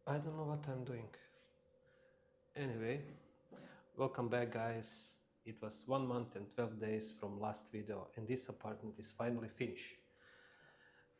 I don't know what I'm doing. Anyway, welcome back guys. It was 1 month and 12 days from last video and this apartment is finally finished.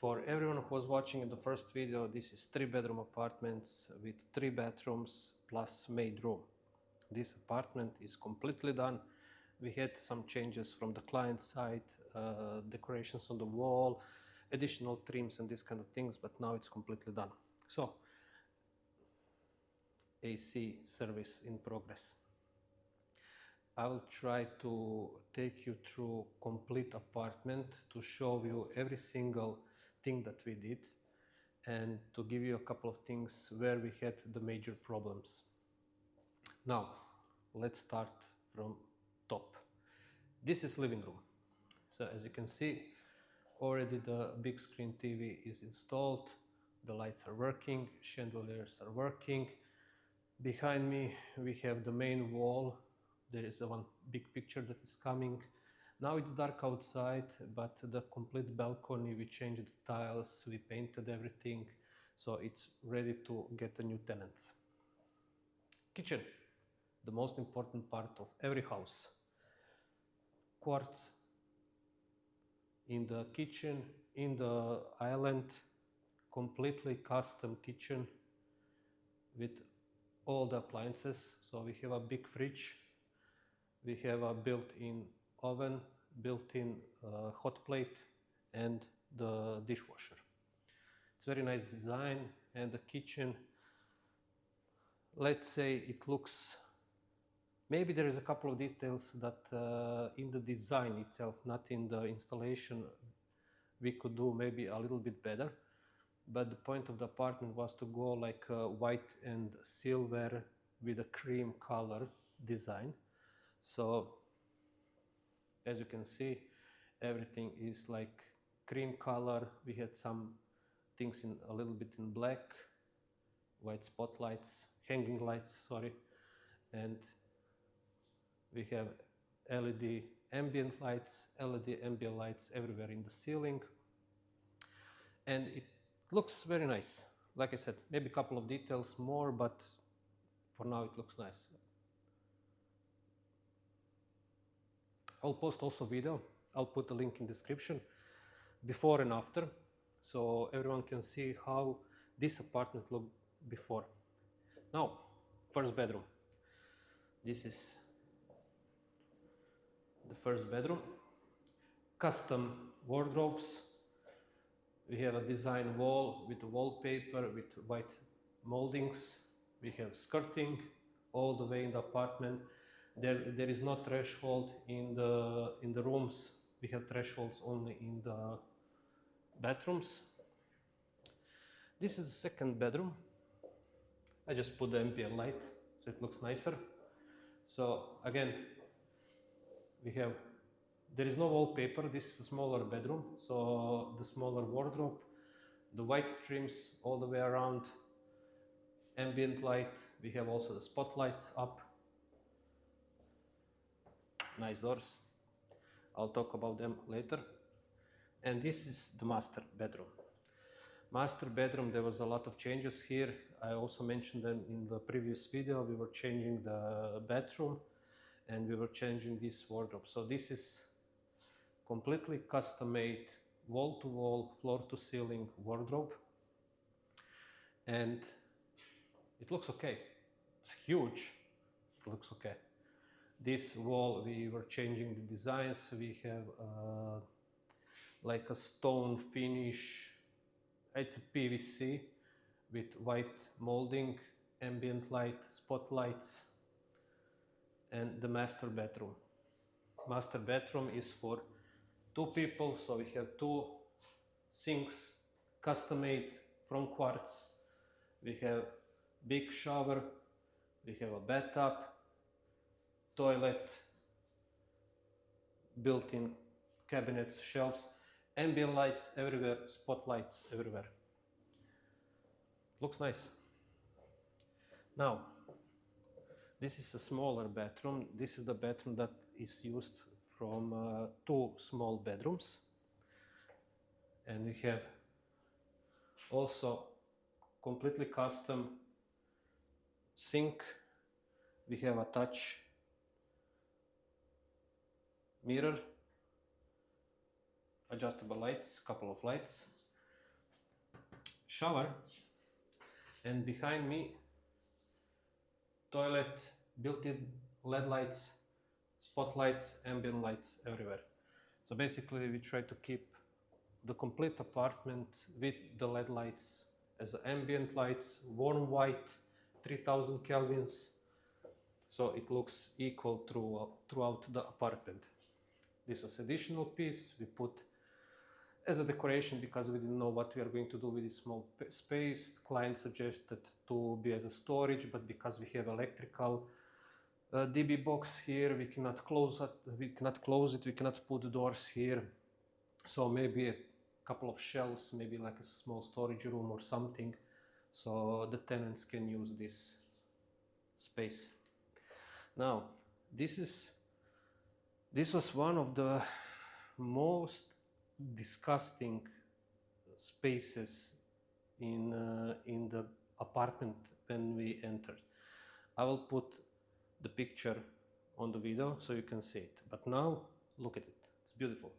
For everyone who was watching in the first video, this is 3-bedroom apartments with 3 bathrooms plus maid room. This apartment is completely done. We had some changes from the client side, decorations on the wall, additional trims and these kind of things, but now it's completely done. So AC service in progress. I will try to take you through complete apartment to show you every single thing that we did and to give you a couple of things where we had the major problems. Now, let's start from top. This is living room. So as you can see, already the big screen TV is installed, the lights are working, chandeliers are working. Behind me we have the main wall. There is one big picture that is coming. Now it's dark outside, but the complete balcony, we changed the tiles, we painted everything, so it's ready to get a new tenants. Kitchen, the most important part of every house. Quartz in the kitchen, in the island, completely custom kitchen with all the appliances. So we have a big fridge, we have a built-in oven, built-in hot plate and the dishwasher. It's very nice design, and the kitchen, let's say it looks, maybe there is a couple of details that in the design itself, not in the installation, we could do maybe a little bit better. But the point of the apartment was to go like white and silver with a cream color design. So as you can see, everything is like cream color. We had some things in a little bit in black, white spotlights, hanging lights, sorry, and we have LED ambient lights, LED ambient lights everywhere in the ceiling, and it looks very nice. Like I said, maybe a couple of details more, but for now it looks nice. I'll post also video. I'll put a link in description, before and after, so everyone can see how this apartment looked before. Now, first bedroom. This is the first bedroom. Custom wardrobes. We have a design wall with wallpaper with white moldings. We have skirting all the way in the apartment. There is no threshold in the rooms. We have thresholds only in the bathrooms. This is the second bedroom. I just put the ambient light so it looks nicer. So again, there is no wallpaper. This is a smaller bedroom, so the smaller wardrobe, the white trims all the way around, ambient light. We have also the spotlights up. Nice doors. I'll talk about them later. And this is the master bedroom. Master bedroom, there was a lot of changes here. I also mentioned them in the previous video. We were changing the bathroom and we were changing this wardrobe. So this is completely custom made, wall-to-wall, floor-to-ceiling wardrobe. And it looks okay. It's huge. It looks okay. This wall, we were changing the designs. We have like a stone finish. It's a PVC with white molding, ambient light, spotlights, and the master bedroom. Master bedroom is for 2 people, so we have 2 sinks, custom made from quartz. We have big shower, we have a bathtub, toilet, built-in cabinets, shelves, ambient lights everywhere, spotlights everywhere. Looks nice. Now, this is a smaller bathroom. This is the bathroom that is used from 2 small bedrooms. And we have also completely custom sink, we have a touch mirror, adjustable lights, couple of lights, shower, and behind me toilet, built-in LED lights, spotlights, ambient lights everywhere. So basically we try to keep the complete apartment with the LED lights as ambient lights, warm white, 3000 kelvins, so it looks equal throughout the apartment. This was additional piece we put as a decoration because we didn't know what we are going to do with this small space. The client suggested to be as a storage, but because we have electrical DB box here, we cannot close it, we cannot put doors here. So maybe a couple of shelves, maybe like a small storage room or something, so the tenants can use this space. Now, this was one of the most disgusting spaces in the apartment when we entered. I will put the picture on the video so you can see it. But now, look at it. It's beautiful.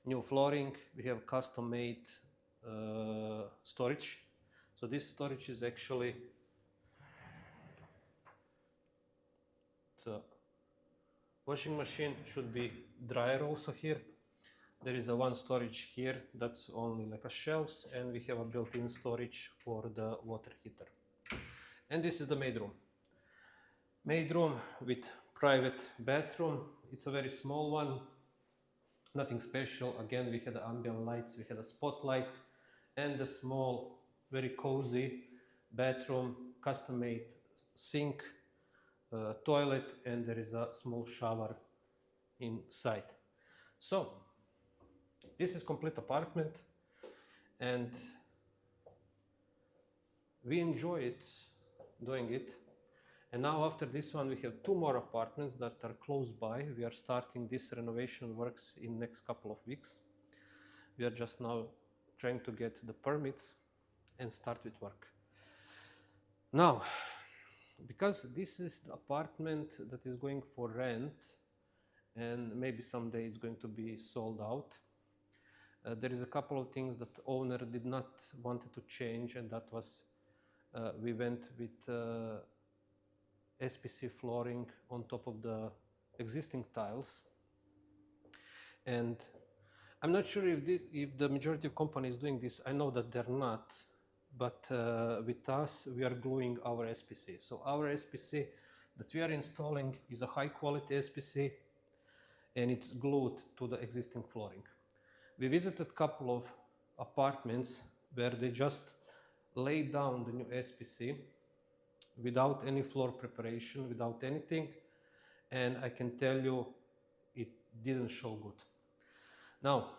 New flooring. We have custom-made storage. So this storage is actually it's a washing machine. Should be dryer also here. There is a one storage here that's only like a shelves, and we have a built-in storage for the water heater. And this is the maid room. Maid room with private bathroom. It's a very small one, nothing special. Again, we had the ambient lights, we had the spotlights, and the small, very cozy bathroom, custom-made sink, toilet, and there is a small shower inside. So this is complete apartment, and we enjoy it, doing it. And now after this one, we have two more apartments that are close by. We are starting this renovation works in next couple of weeks. We are just now trying to get the permits and start with work. Now, because this is the apartment that is going for rent, and maybe someday it's going to be sold out, there is a couple of things that the owner did not want to change, and that was we went with SPC flooring on top of the existing tiles. And I'm not sure if the majority of companies doing this. I know that they're not, but with us, we are gluing our SPC. So our SPC that we are installing is a high quality SPC, and it's glued to the existing flooring. We visited a couple of apartments where they just laid down the new SPC without any floor preparation, without anything, and I can tell you it didn't show good. Now,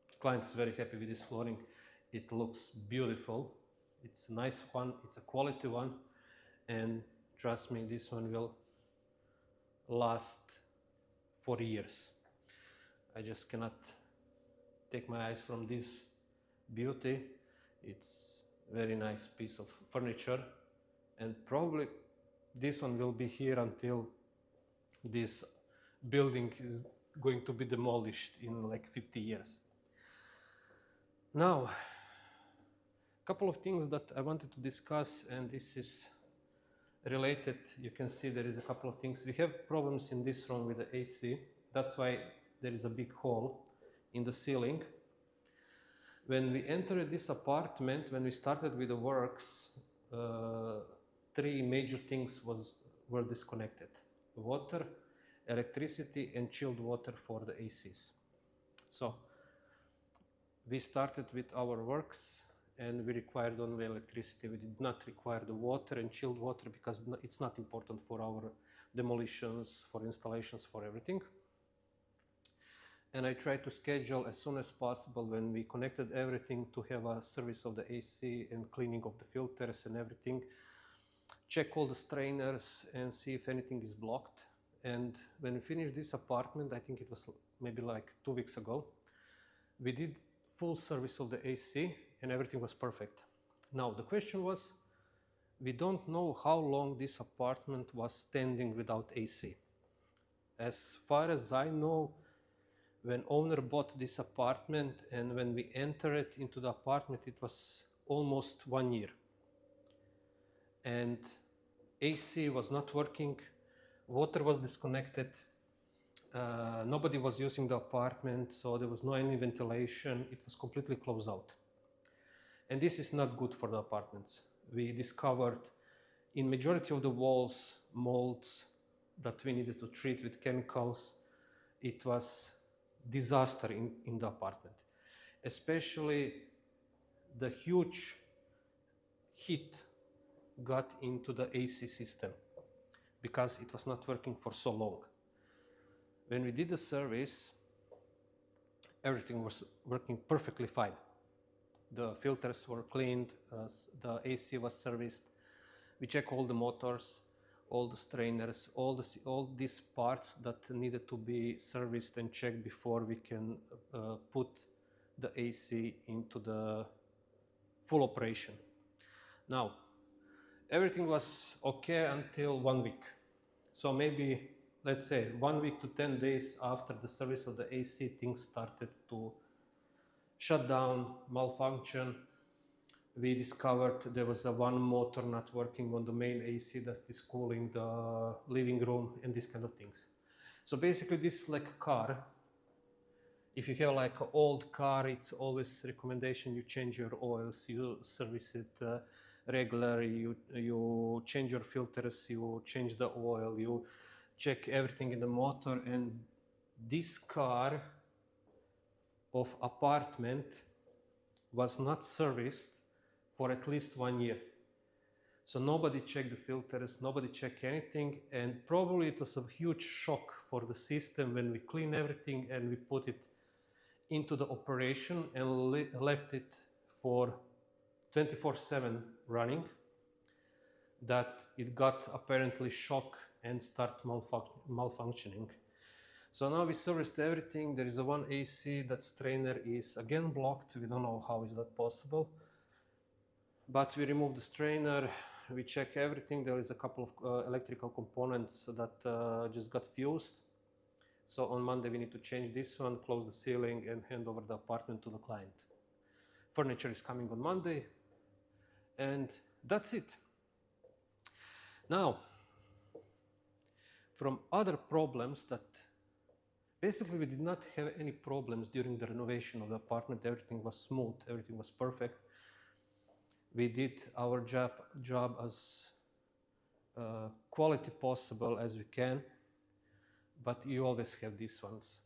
the client is very happy with this flooring. It looks beautiful. It's a nice one, it's a quality one, and trust me, this one will last for years. I just cannot take my eyes from this beauty. It's very nice piece of furniture, and probably this one will be here until this building is going to be demolished in like 50 years. Now, a couple of things that I wanted to discuss, and this is related. You can see there is a couple of things. We have problems in this room with the AC. That's why there is a big hole in the ceiling. When we entered this apartment, when we started with the works, three major things were disconnected: water, electricity, and chilled water for the ACs. So we started with our works, and we required only electricity. We did not require the water and chilled water because it's not important for our demolitions, for installations, for everything. And I tried to schedule as soon as possible when we connected everything to have a service of the AC and cleaning of the filters and everything. Check all the strainers and see if anything is blocked. And when we finished this apartment, I think it was maybe like 2 weeks ago, we did full service of the AC and everything was perfect. Now the question was, we don't know how long this apartment was standing without AC. As far as I know, when owner bought this apartment and when we entered into the apartment, it was almost 1 year. And AC was not working, water was disconnected, nobody was using the apartment, so there was no any ventilation, it was completely closed out. And this is not good for the apartments. We discovered in majority of the walls molds that we needed to treat with chemicals. It was disaster in the apartment, especially the huge heat got into the AC system because it was not working for so long. When we did the service, everything was working perfectly fine. The filters were cleaned, the AC was serviced. We checked all the motors, all the strainers, all these parts that needed to be serviced and checked before we can put the AC into the full operation. Now, everything was okay until 1 week. So maybe, let's say, 1 week to 10 days after the service of the AC, things started to shut down, malfunction. We discovered there was one motor not working on the main AC that is cooling the living room and these kind of things. So basically this is like a car. If you have like an old car, it's always recommendation you change your oils, you service it regularly, you change your filters, you change the oil, you check everything in the motor. And this car of apartment was not serviced for at least 1 year. So nobody checked the filters, nobody checked anything, and probably it was a huge shock for the system when we clean everything and we put it into the operation and left it for 24/7 running, that it got apparently shock and start malfunctioning. So now we serviced everything. There is a one AC, that strainer is again blocked. We don't know how is that possible. But we removed the strainer, we check everything. There is a couple of electrical components that just got fused. So on Monday we need to change this one, close the ceiling and hand over the apartment to the client. Furniture is coming on Monday and that's it. Now, from other problems that basically we did not have any problems during the renovation of the apartment. Everything was smooth, everything was perfect. We did our job as quality possible as we can, but you always have these ones.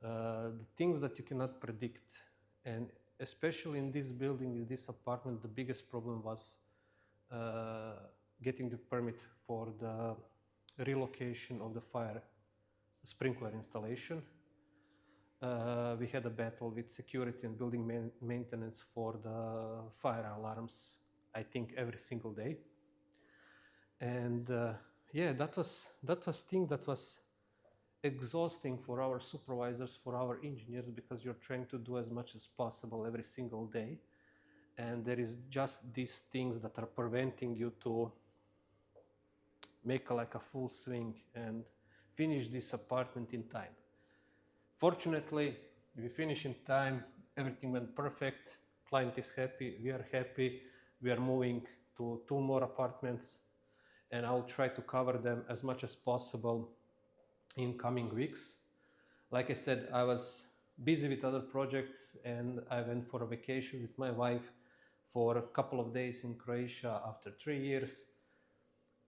The things that you cannot predict, and especially in this building, in this apartment, the biggest problem was getting the permit for the relocation of the fire sprinkler installation. We had a battle with security and building maintenance for the fire alarms, I think every single day. And yeah, that was thing that was exhausting for our supervisors, for our engineers, because you're trying to do as much as possible every single day. And there is just these things that are preventing you to make like a full swing and finish this apartment in time. Fortunately, we finished in time, everything went perfect, client is happy, we are happy, we are moving to 2 more apartments, and I'll try to cover them as much as possible in coming weeks. Like I said, I was busy with other projects and I went for a vacation with my wife for a couple of days in Croatia after 3 years.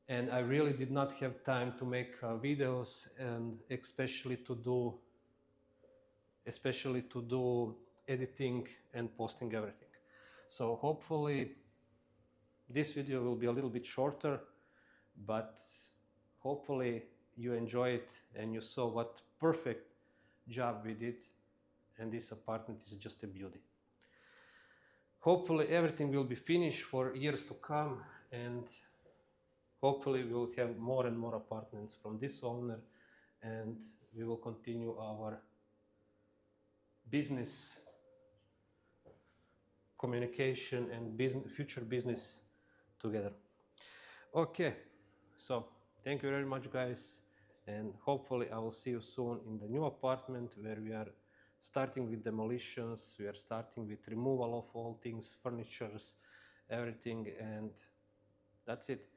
And I really did not have time to make videos and especially to do editing and posting everything. So hopefully this video will be a little bit shorter, but hopefully you enjoy it and you saw what perfect job we did, and this apartment is just a beauty. Hopefully everything will be finished for years to come, and hopefully we will have more and more apartments from this owner, and we will continue our business communication and future business together. Okay, so thank you very much, guys, and hopefully I will see you soon in the new apartment where we are starting with demolitions. We are starting with removal of all things, furnitures, everything, and that's it.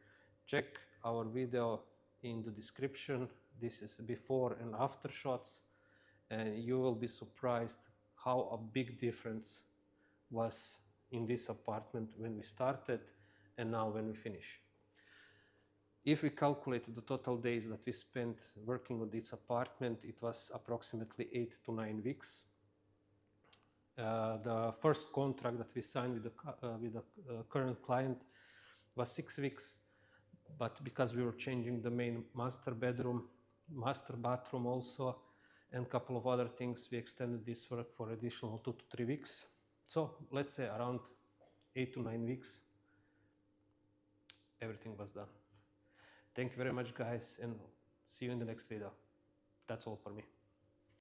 Check our video in the description. This is before and after shots, and you will be surprised how a big difference was in this apartment when we started and now when we finish. If we calculate the total days that we spent working on this apartment, it was approximately 8 to 9 weeks. The first contract that we signed with the current client was 6 weeks, but because we were changing the main master bedroom, master bathroom also, and a couple of other things, we extended this work for additional 2 to 3 weeks. So let's say around 8 to 9 weeks, everything was done. Thank you very much, guys, and see you in the next video. That's all for me.